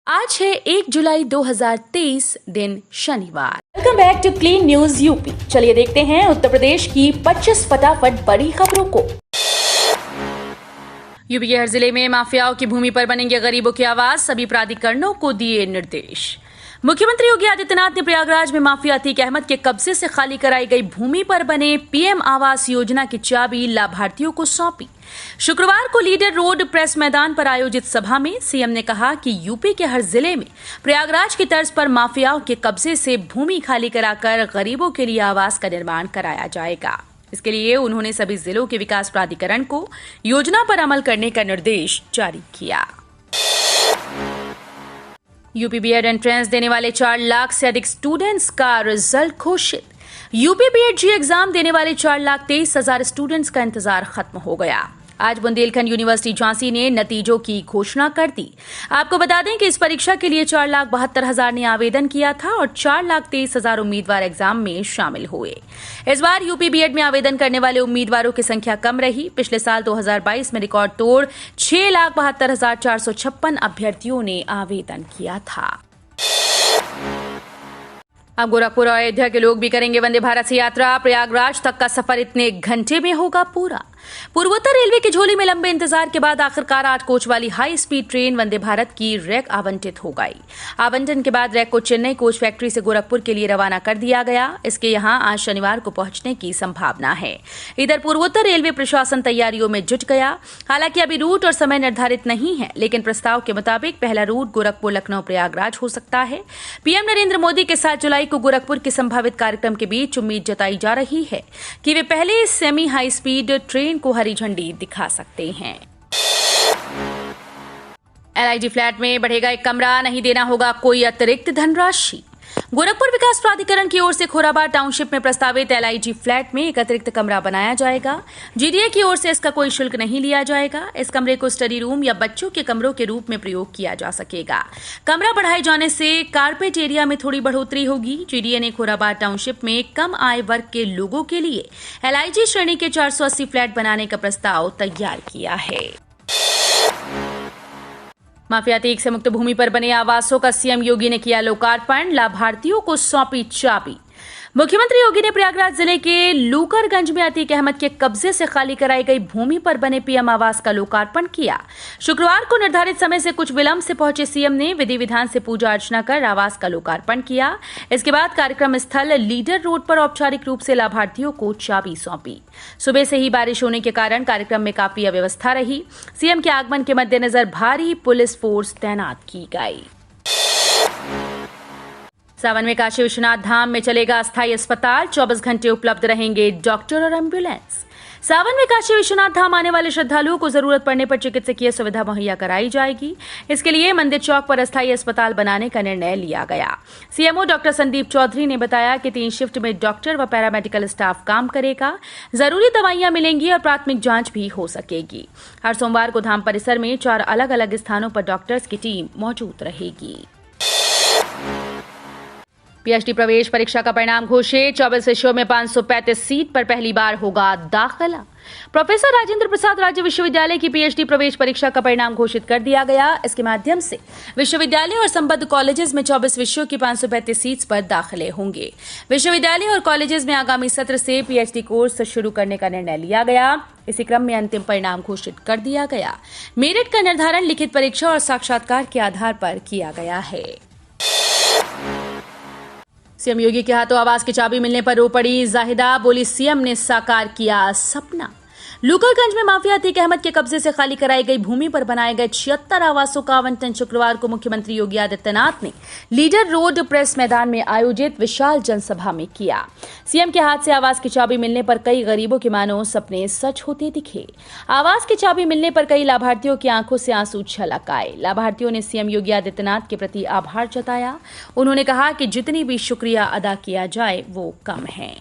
आज है 1 जुलाई 2023 दिन शनिवार। Welcome back to clean news UP. चलिए देखते हैं उत्तर प्रदेश की 25 फटाफट बड़ी खबरों को। यूपी के हर जिले में माफियाओं की भूमि पर बनेंगे गरीबों के आवास, सभी प्राधिकरणों को दिए निर्देश। मुख्यमंत्री योगी आदित्यनाथ ने प्रयागराज में माफिया अतीक अहमद के कब्जे से खाली कराई गई भूमि पर बने पीएम आवास योजना की चाबी लाभार्थियों को सौंपी। शुक्रवार को लीडर रोड प्रेस मैदान पर आयोजित सभा में सीएम ने कहा कि यूपी के हर जिले में प्रयागराज की तर्ज पर माफियाओं के कब्जे से भूमि खाली कराकर गरीबों के लिए आवास का निर्माण कराया जाएगा। इसके लिए उन्होंने सभी जिलों के विकास प्राधिकरण को योजना पर अमल करने का निर्देश जारी किया। यूपी बीएड एंट्रेंस देने वाले 4 लाख से अधिक स्टूडेंट्स का रिजल्ट घोषित। यूपी बीएड जी एग्जाम देने वाले 4,23,000 स्टूडेंट्स का इंतजार खत्म हो गया। आज बुंदेलखंड यूनिवर्सिटी झांसी ने नतीजों की घोषणा कर दी। आपको बता दें कि इस परीक्षा के लिए 4,72,000 ने आवेदन किया था और 4,23,000 उम्मीदवार एग्जाम में शामिल हुए। इस बार यूपी बीएड में आवेदन करने वाले उम्मीदवारों की संख्या कम रही। पिछले साल 2022 में रिकॉर्ड तोड़ 6,72,456 अभ्यर्थियों ने आवेदन किया था। अब गोरखपुर और अयोध्या के लोग भी करेंगे वंदे भारत से यात्रा। प्रयागराज तक का सफर इतने घंटे में होगा पूरा। पूर्वोत्तर रेलवे की झोली में लंबे इंतजार के बाद आखिरकार 8 कोच वाली high speed train Vande Bharat की रैक आवंटित हो गई। आवंटन के बाद रैक को चेन्नई कोच फैक्ट्री से गोरखपुर के लिए रवाना कर दिया गया। इसके यहां आज शनिवार को पहुंचने की संभावना है। इधर पूर्वोत्तर रेलवे प्रशासन तैयारियों में जुट गया। हालांकि अभी रूट और समय निर्धारित नहीं है, लेकिन प्रस्ताव के मुताबिक पहला रूट गोरखपुर लखनऊ प्रयागराज हो सकता है। पीएम नरेंद्र मोदी के 7 जुलाई को गोरखपुर के संभावित कार्यक्रम के बीच उम्मीद जताई जा रही है कि वे पहले सेमी हाई स्पीड ट्रेन को हरी झंडी दिखा सकते हैं। एलआईजी फ्लैट में बढ़ेगा एक कमरा, नहीं देना होगा कोई अतिरिक्त धनराशि। गोरखपुर विकास प्राधिकरण की ओर से खोराबाद टाउनशिप में प्रस्तावित एलआईजी फ्लैट में एक अतिरिक्त कमरा बनाया जाएगा। जीडीए की ओर से इसका कोई शुल्क नहीं लिया जाएगा। इस कमरे को स्टडी रूम या बच्चों के कमरों के रूप में प्रयोग किया जा सकेगा। कमरा बढ़ाए जाने से कारपेट एरिया में थोड़ी बढ़ोतरी होगी। जीडीए ने खोराबाद टाउनशिप में कम आय वर्ग के लोगों के लिए एलआईजी श्रेणी के 480 फ्लैट बनाने का प्रस्ताव तैयार किया है। माफिया अतीक से मुक्त भूमि पर बने आवासों का सीएम योगी ने किया लोकार्पण, लाभार्थियों को सौंपी चाबी। मुख्यमंत्री योगी ने प्रयागराज जिले के लूकरगंज में अतीक अहमद के कब्जे से खाली कराई गई भूमि पर बने पीएम आवास का लोकार्पण किया। शुक्रवार को निर्धारित समय से कुछ विलंब से पहुंचे सीएम ने विधि विधान से पूजा अर्चना कर आवास का लोकार्पण किया। इसके बाद कार्यक्रम स्थल लीडर रोड पर औपचारिक रूप से लाभार्थियों को चाबी सौंपी। सुबह से ही बारिश होने के कारण कार्यक्रम में काफी अव्यवस्था रही। सीएम के आगमन के मद्देनजर भारी पुलिस फोर्स तैनात की गई। सावन में काशी विश्वनाथ धाम में चलेगा अस्थायी अस्पताल, 24 घंटे उपलब्ध रहेंगे डॉक्टर और एम्बुलेंस। सावन में काशी विश्वनाथ धाम आने वाले श्रद्धालुओं को जरूरत पड़ने पर चिकित्सकीय सुविधा मुहैया कराई जाएगी। इसके लिए मंदिर चौक पर अस्थायी अस्पताल बनाने का निर्णय लिया गया। सीएमओ डॉक्टर संदीप चौधरी ने बताया कि 3 शिफ्ट में डॉक्टर व पैरामेडिकल स्टाफ काम करेगा। जरूरी दवाइयां मिलेंगी और प्राथमिक जांच भी हो सकेगी। हर सोमवार को धाम परिसर में 4 अलग अलग स्थानों पर डॉक्टर्स की टीम मौजूद रहेगी। पीएचडी प्रवेश परीक्षा का परिणाम घोषित। 24 विषयों में 535 सीट पर पहली बार होगा दाखिला। प्रोफेसर राजेंद्र प्रसाद राज्य विश्वविद्यालय की पीएचडी प्रवेश परीक्षा का परिणाम घोषित कर दिया गया। इसके माध्यम से विश्वविद्यालय और संबद्ध कॉलेजेस में 24 विषयों की 535 सीट्स पर दाखिले होंगे। विश्वविद्यालय और कॉलेजेस में आगामी सत्र से पीएचडी कोर्स शुरू करने का निर्णय लिया गया। इसी क्रम में अंतिम परिणाम घोषित कर दिया गया। मेरिट का निर्धारण लिखित परीक्षा और साक्षात्कार के आधार पर किया गया है। सीएम योगी के हाथों आवास की चाबी मिलने पर रो पड़ी जाहिदा, बोली सीएम ने साकार किया सपना। लूकरगंज में माफिया अतीक अहमद के कब्जे से खाली कराई गई भूमि पर बनाए गए 76 आवासों का आवंटन शुक्रवार को मुख्यमंत्री योगी आदित्यनाथ ने लीडर रोड प्रेस मैदान में आयोजित विशाल जनसभा में किया। सीएम के हाथ से आवास की चाबी मिलने पर कई गरीबों के मानो सपने सच होते दिखे। आवास की चाबी मिलने पर कई लाभार्थियों की आंखों से आंसू छलक आए। लाभार्थियों ने सीएम योगी आदित्यनाथ के प्रति आभार जताया। उन्होंने कहा कि जितनी भी शुक्रिया अदा किया जाए वो कम है।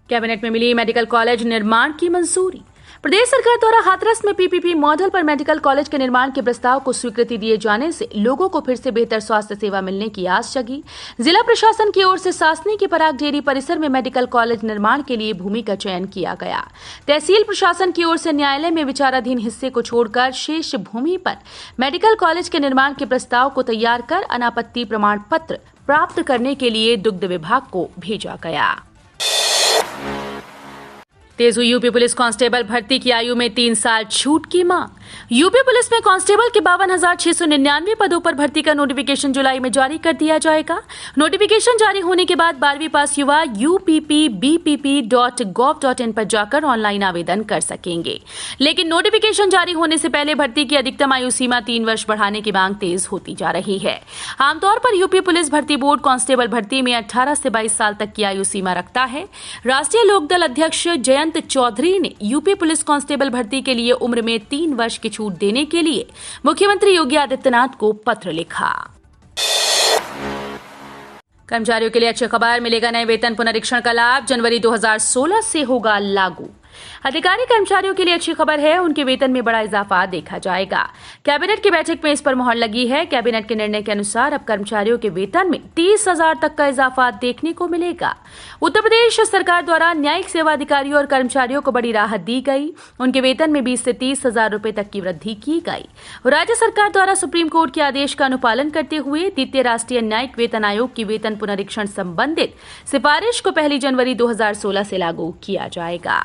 कैबिनेट में मिली मेडिकल कॉलेज निर्माण की मंजूरी। प्रदेश सरकार द्वारा हाथरस में पीपीपी मॉडल पर मेडिकल कॉलेज के निर्माण के प्रस्ताव को स्वीकृति दिए जाने से लोगों को फिर से बेहतर स्वास्थ्य सेवा मिलने की आस जगी। जिला प्रशासन की ओर से सासनी के पराग डेयरी परिसर में मेडिकल कॉलेज निर्माण के लिए भूमि का चयन किया गया। तहसील प्रशासन की ओर से न्यायालय में विचाराधीन हिस्से को छोड़कर शेष भूमि पर मेडिकल कॉलेज के निर्माण के प्रस्ताव को तैयार कर अनापत्ति प्रमाण पत्र प्राप्त करने के लिए दुग्ध विभाग को भेजा गया। तेज हुई यूपी पुलिस कांस्टेबल भर्ती की आयु में 3 साल छूट की मांग। यूपी पुलिस में कांस्टेबल के 52,699 पदों पर भर्ती का नोटिफिकेशन जुलाई में जारी कर दिया जाएगा। नोटिफिकेशन जारी होने के बाद 12वीं पास युवा uppbpp.gov.in पर जाकर ऑनलाइन आवेदन कर सकेंगे, लेकिन नोटिफिकेशन जारी होने से पहले भर्ती की अधिकतम आयु सीमा 3 वर्ष बढ़ाने की मांग तेज होती जा रही है। आमतौर पर यूपी पुलिस भर्ती बोर्ड कांस्टेबल भर्ती में 18 से 22 साल तक की आयु सीमा रखता है। राष्ट्रीय लोकदल अध्यक्ष जयंत चौधरी ने यूपी पुलिस कांस्टेबल भर्ती के लिए उम्र में 3 वर्ष की छूट देने के लिए मुख्यमंत्री योगी आदित्यनाथ को पत्र लिखा। कर्मचारियों के लिए अच्छी खबर, मिलेगा नए वेतन पुनरीक्षण का लाभ, जनवरी 2016 से होगा लागू। अधिकारी कर्मचारियों के लिए अच्छी खबर है, उनके वेतन में बड़ा इजाफा देखा जाएगा। कैबिनेट की बैठक में इस पर मुहर लगी है। कैबिनेट के निर्णय के अनुसार अब कर्मचारियों के वेतन में 30,000 तक का इजाफा देखने को मिलेगा। उत्तर प्रदेश सरकार द्वारा न्यायिक सेवा अधिकारियों और कर्मचारियों को बड़ी राहत दी गई। उनके वेतन में 20 से 30,000 रुपए तक की वृद्धि की गई। राज्य सरकार द्वारा सुप्रीम कोर्ट के आदेश का अनुपालन करते हुए द्वितीय राष्ट्रीय न्यायिक वेतन आयोग की वेतन पुनरीक्षण संबंधित सिफारिश को 1 जनवरी 2016 से लागू किया जाएगा।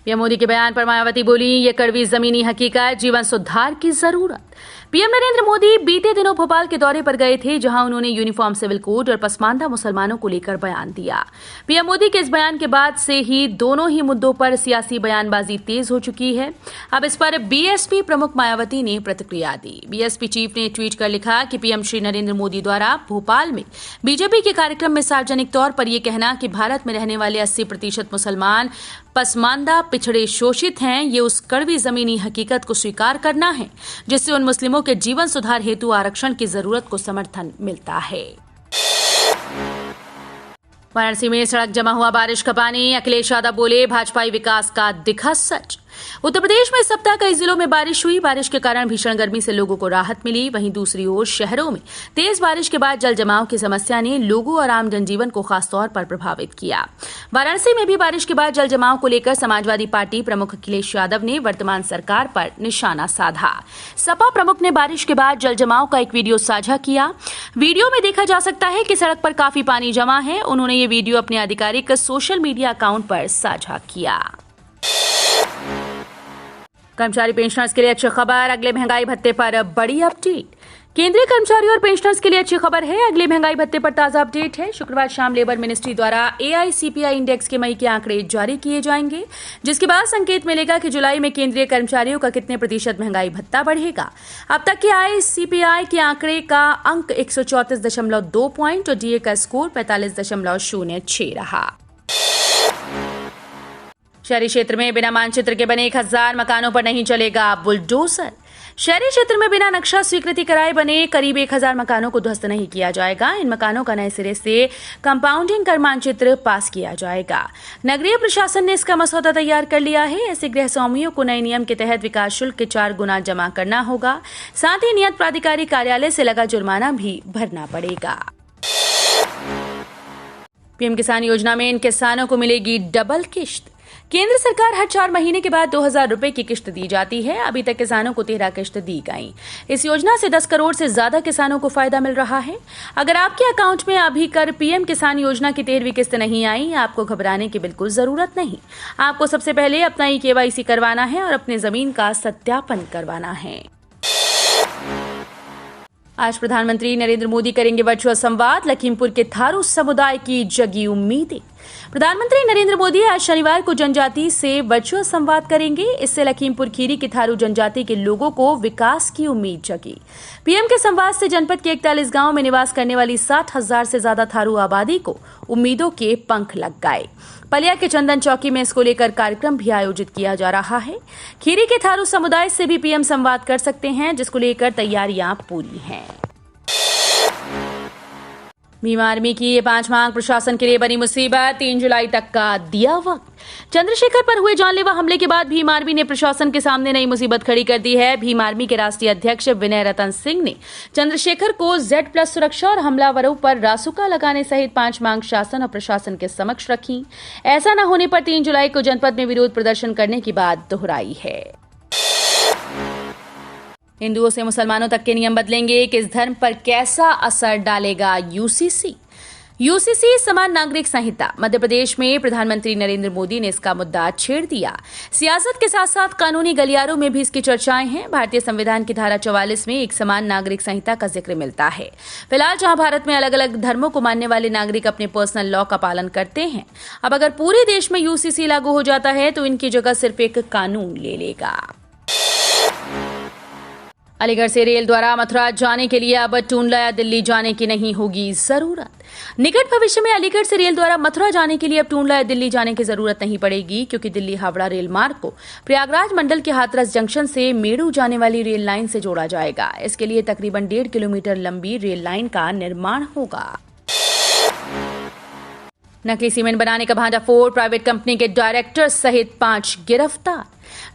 पीएम मोदी के बयान पर मायावती बोली, ये कड़वी जमीनी हकीकत, जीवन सुधार की जरूरत। पीएम नरेंद्र मोदी बीते दिनों भोपाल के दौरे पर गए थे, जहां उन्होंने यूनिफॉर्म सिविल कोड और पसमानदा मुसलमानों को लेकर बयान दिया। पीएम मोदी के इस बयान के बाद से ही दोनों ही मुद्दों पर सियासी बयानबाजी तेज हो चुकी है। अब इस पर बीएसपी प्रमुख मायावती ने प्रतिक्रिया दी। बीएसपी चीफ ने ट्वीट कर लिखा कि पीएम श्री नरेंद्र मोदी द्वारा भोपाल में बीजेपी के कार्यक्रम में सार्वजनिक तौर पर यह कहना कि भारत में रहने वाले 80% मुसलमान पसमानदा पिछड़े शोषित हैं, ये उस कड़वी जमीनी हकीकत को स्वीकार करना है जिससे उन मुस्लिमों के जीवन सुधार हेतु आरक्षण की जरूरत को समर्थन मिलता है। वाराणसी में सड़क जमा हुआ बारिश का पानी, अखिलेश यादव बोले, भाजपाई विकास का दिखा सच। उत्तर प्रदेश में इस सप्ताह कई जिलों में बारिश हुई। बारिश के कारण भीषण गर्मी से लोगों को राहत मिली। वहीं दूसरी ओर शहरों में तेज बारिश के बाद जल जमाव की समस्या ने लोगों और आम जनजीवन को खासतौर पर प्रभावित किया। वाराणसी में भी बारिश के बाद जल जमाव को लेकर समाजवादी पार्टी प्रमुख अखिलेश यादव ने वर्तमान सरकार पर निशाना साधा। सपा प्रमुख ने बारिश के बाद जल जमाव का एक वीडियो साझा किया। वीडियो में देखा जा सकता है कि सड़क पर काफी पानी जमा है। उन्होंने ये वीडियो अपने आधिकारिक सोशल मीडिया अकाउंट पर साझा किया। कर्मचारी पेंशनर्स के लिए अच्छी खबर, अगले महंगाई भत्ते पर बड़ी अपडेट। केंद्रीय कर्मचारियों और पेंशनर्स के लिए अच्छी खबर है, अगले महंगाई भत्ते पर ताजा अपडेट है। शुक्रवार शाम लेबर मिनिस्ट्री द्वारा AICPI इंडेक्स के मई के आंकड़े जारी किए जाएंगे, जिसके बाद संकेत मिलेगा कि जुलाई में केंद्रीय कर्मचारियों का कितने प्रतिशत महंगाई भत्ता बढ़ेगा। अब तक के AICPI के आंकड़े का अंक 134.2 पॉइंट और DA का स्कोर 45.06 रहा। शहरी क्षेत्र में बिना मानचित्र के बने 1000 मकानों पर नहीं चलेगा बुलडोजर। शहरी क्षेत्र में बिना नक्शा स्वीकृति कराए बने करीब 1000 मकानों को ध्वस्त नहीं किया जाएगा। इन मकानों का नए सिरे से कंपाउंडिंग कर मानचित्र पास किया जाएगा। नगरीय प्रशासन ने इसका मसौदा तैयार कर लिया है। ऐसे गृह स्वामियों को नए नियम के तहत विकास शुल्क के 4 गुना जमा करना होगा। साथ ही नियत प्राधिकारी कार्यालय से लगा जुर्माना भी भरना पड़ेगा। पीएम किसान योजना में इन किसानों को मिलेगी डबल किश्त। केंद्र सरकार हर 4 महीने के बाद 2000 रुपए की किश्त दी जाती है। अभी तक किसानों को 13 किश्त दी गई। इस योजना से 10 करोड़ से ज्यादा किसानों को फायदा मिल रहा है। अगर आपके अकाउंट में अभी कर पीएम किसान योजना की 13वीं किस्त नहीं आई, आपको घबराने की बिल्कुल जरूरत नहीं। आपको सबसे पहले अपना KYC करवाना है और अपने जमीन का सत्यापन करवाना है। आज प्रधानमंत्री नरेंद्र मोदी करेंगे वर्चुअल संवाद, लखीमपुर के थारू समुदाय की जगी उम्मीदें। प्रधानमंत्री नरेंद्र मोदी आज शनिवार को जनजाति से वर्चुअल संवाद करेंगे। इससे लखीमपुर खीरी की थारू जनजाति के लोगों को विकास की उम्मीद जगी। पीएम के संवाद से जनपद के 41 गांव में निवास करने वाली 60,000 से ज्यादा थारू आबादी को उम्मीदों के पंख लग गए। पलिया के चंदन चौकी में इसको लेकर कार्यक्रम भी आयोजित किया जा रहा है। खीरी के थारू समुदाय से भी पीएम संवाद कर सकते हैं, जिसको लेकर तैयारियां पूरी हैं। भीम आर्मी की ये 5 मांग प्रशासन के लिए बनी मुसीबत। 3 जुलाई तक का दिया वक्त। चंद्रशेखर पर हुए जानलेवा हमले के बाद भीम आर्मी ने प्रशासन के सामने नई मुसीबत खड़ी कर दी है। भीम आर्मी के राष्ट्रीय अध्यक्ष विनय रतन सिंह ने चंद्रशेखर को Z+ सुरक्षा और हमलावरों पर रासुका लगाने सहित 5 मांग शासन और प्रशासन के समक्ष रखी। ऐसा न होने पर 3 जुलाई को जनपद में विरोध प्रदर्शन करने की बात दोहराई है। हिंदुओं से मुसलमानों तक के नियम बदलेंगे, किस धर्म पर कैसा असर डालेगा यूसीसी समान नागरिक संहिता। मध्य प्रदेश में प्रधानमंत्री नरेंद्र मोदी ने इसका मुद्दा छेड़ दिया। सियासत के साथ साथ कानूनी गलियारों में भी इसकी चर्चाएं हैं। भारतीय संविधान की धारा 44 में एक समान नागरिक संहिता का जिक्र मिलता है। फिलहाल जहां भारत में अलग अलग धर्मों को मानने वाले नागरिक अपने पर्सनल लॉ का पालन करते हैं, अब अगर पूरे देश में यूसीसी लागू हो जाता है तो इनकी जगह सिर्फ एक कानून ले लेगा। अलीगढ़ से रेल द्वारा मथुरा जाने के लिए अब टूंडला या दिल्ली जाने की नहीं होगी जरूरत। निकट भविष्य में अलीगढ़ से रेल द्वारा मथुरा जाने के लिए अब टूंडला या दिल्ली जाने की जरूरत नहीं पड़ेगी, क्योंकि दिल्ली हावड़ा रेल मार्ग को प्रयागराज मंडल के हाथरस जंक्शन से मेड़ू जाने वाली रेल लाइन से जोड़ा जाएगा। इसके लिए तकरीबन 1.5 किलोमीटर लंबी रेल लाइन का निर्माण होगा। नकली सीमेंट बनाने का भांडाफोड़, प्राइवेट कंपनी के डायरेक्टर सहित 5 गिरफ्तार।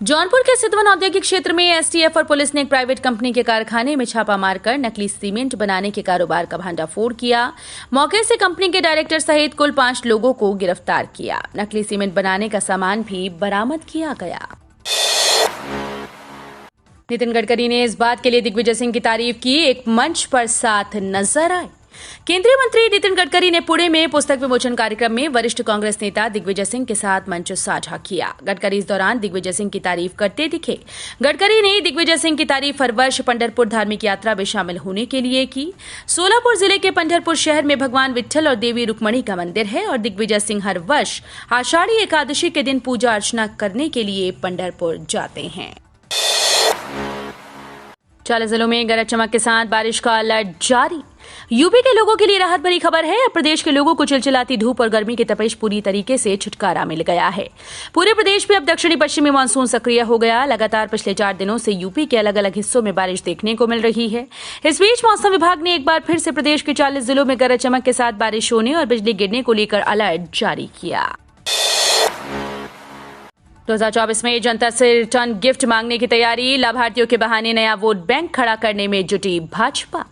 जौनपुर के सिद्धवन औद्योगिक क्षेत्र में एसटीएफ और पुलिस ने एक प्राइवेट कंपनी के कारखाने में छापा मारकर नकली सीमेंट बनाने के कारोबार का भांडाफोड़ किया। मौके से कंपनी के डायरेक्टर सहित कुल 5 लोगों को गिरफ्तार किया। नकली सीमेंट बनाने का सामान भी बरामद किया गया। नितिन गडकरी ने इस बात के लिए दिग्विजय सिंह की तारीफ की, एक मंच पर साथ नजर आए। केंद्रीय मंत्री नितिन गडकरी ने पुणे में पुस्तक विमोचन कार्यक्रम में वरिष्ठ कांग्रेस नेता दिग्विजय सिंह के साथ मंच साझा किया। गडकरी इस दौरान दिग्विजय सिंह की तारीफ करते दिखे। गडकरी ने दिग्विजय सिंह की तारीफ हर वर्ष पंढरपुर धार्मिक यात्रा में शामिल होने के लिए की। सोलापुर जिले के पंढरपुर शहर में भगवान विट्ठल और देवी रुक्मणी का मंदिर है और दिग्विजय सिंह हर वर्ष आषाढ़ी एकादशी के दिन पूजा अर्चना करने के लिए पंढरपुर जाते हैं। 40 जिलों में गरज चमक के साथ बारिश का अलर्ट जारी। यूपी के लोगों के लिए राहत भरी खबर है। अब प्रदेश के लोगों को चिलचिलाती धूप और गर्मी की तपिश पूरी तरीके से छुटकारा मिल गया है। पूरे प्रदेश में अब दक्षिणी पश्चिमी मानसून सक्रिय हो गया। लगातार पिछले 4 दिनों से यूपी के अलग अलग हिस्सों में बारिश देखने को मिल रही है। इस बीच मौसम विभाग ने एक बार फिर से प्रदेश के 40 जिलों में गरज चमक के साथ बारिश होने और बिजली गिरने को लेकर अलर्ट जारी किया। 2024 में जनता से रिटर्न गिफ्ट मांगने की तैयारी। लाभार्थियों के बहाने नया वोट बैंक खड़ा करने में जुटी भाजपा।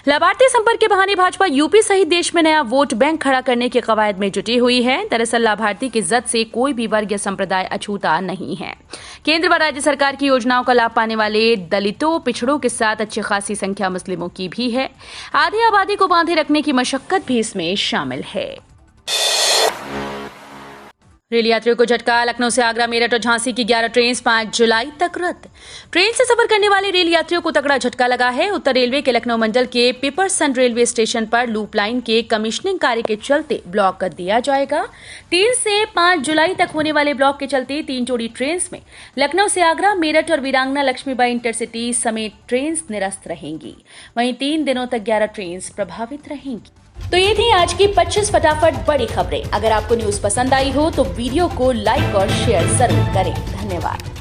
लाभार्थी संपर्क के बहाने भाजपा यूपी सहित देश में नया वोट बैंक खड़ा करने की कवायद में जुटी हुई है। दरअसल लाभार्थी की इज्जत से कोई भी वर्ग या संप्रदाय अछूता नहीं है। केंद्र व राज्य सरकार की योजनाओं का लाभ पाने वाले दलितों, पिछड़ों के साथ अच्छी खासी संख्या मुस्लिमों की भी है। आधी आबादी को बांधे रखने की मशक्कत भी इसमें शामिल है। रेल यात्रियों को झटका। लखनऊ से आगरा, मेरठ और झांसी की 11 ट्रेन 5 जुलाई तक रद्द। ट्रेन से सफर करने वाले रेल यात्रियों को तगड़ा झटका लगा है। उत्तर रेलवे के लखनऊ मंडल के पिपरसन रेलवे स्टेशन पर लूप लाइन के कमीशनिंग कार्य के चलते ब्लॉक कर दिया जाएगा। 3 से 5 जुलाई तक होने वाले ब्लॉक के चलते 3 जोड़ी ट्रेन में लखनऊ से आगरा, मेरठ और वीरांगना लक्ष्मीबाई इंटरसिटी समेत ट्रेन निरस्त रहेंगी। वहीं 3 दिनों तक 11 ट्रेन प्रभावित रहेंगी। तो ये थी आज की 25 फटाफट बड़ी खबरें। अगर आपको न्यूज पसंद आई हो तो वीडियो को लाइक और शेयर जरूर करें। धन्यवाद।